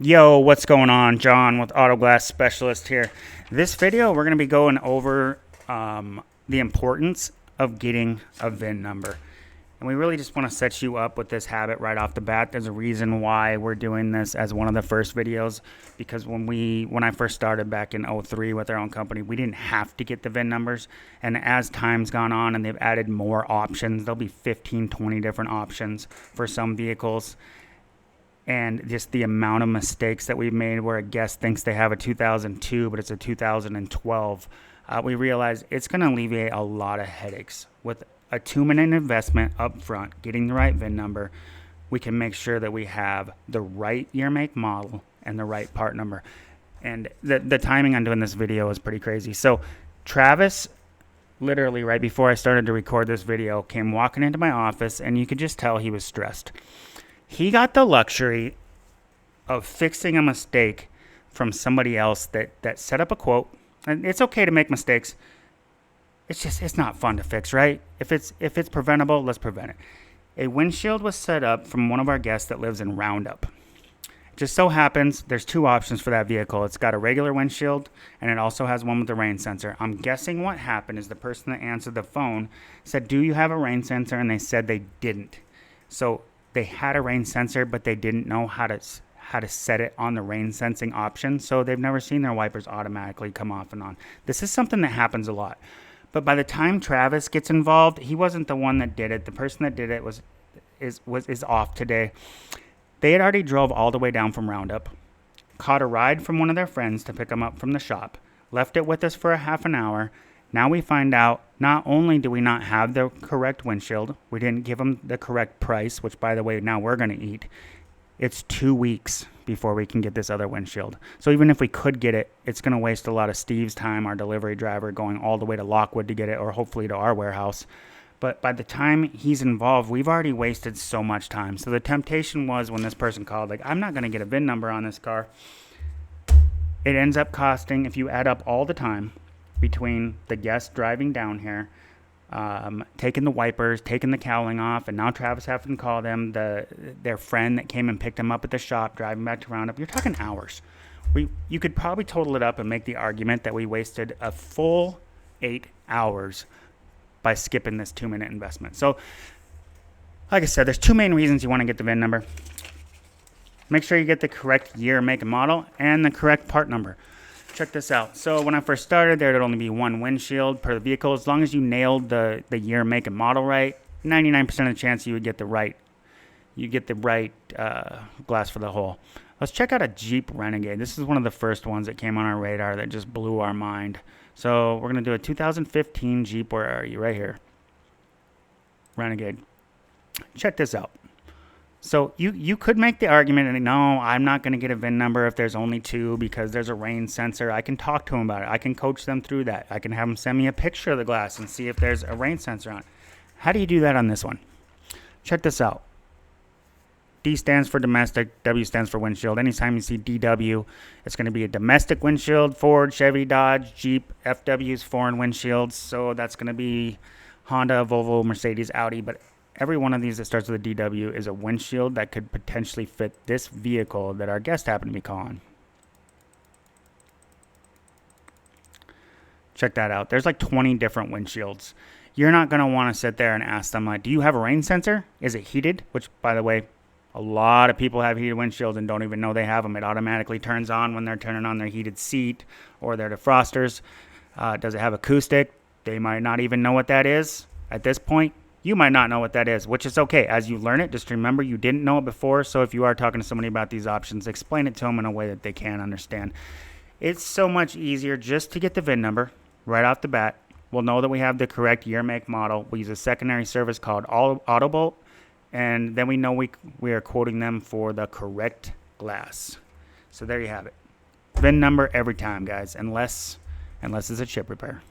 Yo, what's going on? John with Auto Glass Specialist here. This video, we're going to be going over the importance of getting a VIN number. And we really just want to set you up with this habit right off the bat. There's a reason why we're doing this as one of the first videos, because when I first started back in '03 with our own company, we didn't have to get the VIN numbers. And as time's gone on and they've added more options, there'll be 15, 20 different options for some vehicles. And just the amount of mistakes that we've made where a guest thinks they have a 2002, but it's a 2012, we realize it's going to alleviate a lot of headaches. With a 2-minute investment up front, getting the right VIN number, we can make sure that we have the right year, make, model, and the right part number. And the timing on doing this video is pretty crazy. So Travis, literally right before I started to record this video, came walking into my office, and you could just tell he was stressed. He got the luxury of fixing a mistake from somebody else that set up a quote. And it's okay to make mistakes. It's not fun to fix, right? If it's preventable, let's prevent it. A windshield was set up from one of our guests that lives in Roundup. It just so happens there's two options for that vehicle. It's got a regular windshield, and it also has one with a rain sensor. I'm guessing what happened is the person that answered the phone said, "Do you have a rain sensor?" And they said they didn't. So they had a rain sensor, but they didn't know how to set it on the rain sensing option, so they've never seen their wipers automatically come off and on. This is something that happens a lot. But by the time Travis gets involved, he wasn't the one that did it. The person that did it is off today. They had already drove all the way down from Roundup, caught a ride from one of their friends to pick them up from the shop, left it with us for a half an hour. Now we find out not only do we not have the correct windshield, we didn't give them the correct price, which, by the way, now we're going to eat. It's 2 weeks before we can get this other windshield. So even if we could get it, it's going to waste a lot of Steve's time, our delivery driver, going all the way to Lockwood to get it, or hopefully to our warehouse. But by the time he's involved, we've already wasted so much time. So the temptation was, when this person called, like, I'm not going to get a VIN number on this car. It ends up costing, if you add up all the time between the guest driving down here, taking the wipers, taking the cowling off, and now Travis having to call them, their friend that came and picked him up at the shop, driving back to Roundup, you're talking hours. You could probably total it up and make the argument that we wasted a full 8 hours by skipping this 2-minute investment. So, like I said, there's two main reasons you want to get the VIN number. Make sure you get the correct year, make, and model, and the correct part number. Check this out. So when I first started, there would only be one windshield per vehicle. As long as you nailed the year, make, and model right, 99% of the chance you would get the right. You get the right glass for the hole. Let's check out a Jeep Renegade. This is one of the first ones that came on our radar that just blew our mind. So we're gonna do a 2015 Jeep. Where are you? Right here. Renegade. Check this out. So you could make the argument, and no, I'm not going to get a VIN number if there's only two because there's a rain sensor. I can talk to them about it. I can coach them through that. I can have them send me a picture of the glass and see if there's a rain sensor on it. How do you do that on this one? Check this out. D stands for domestic, W stands for windshield. Anytime you see DW, it's going to be a domestic windshield. Ford, Chevy, Dodge, Jeep, FW's foreign windshields. So that's going to be Honda, Volvo, Mercedes, Audi, but every one of these that starts with a DW is a windshield that could potentially fit this vehicle that our guest happened to be calling. Check that out. There's like 20 different windshields. You're not going to want to sit there and ask them, like, do you have a rain sensor? Is it heated? Which, by the way, a lot of people have heated windshields and don't even know they have them. It automatically turns on when they're turning on their heated seat or their defrosters. Does it have acoustic? They might not even know what that is at this point. You might not know what that is, which is okay. As you learn it, just remember you didn't know it before. So if you are talking to somebody about these options, explain it to them in a way that they can understand. It's so much easier just to get the VIN number right off the bat. We'll know that we have the correct year, make, model. We use a secondary service called Autobolt, and then we know we are quoting them for the correct glass. So there you have it. VIN number every time, guys, unless it's a chip repair.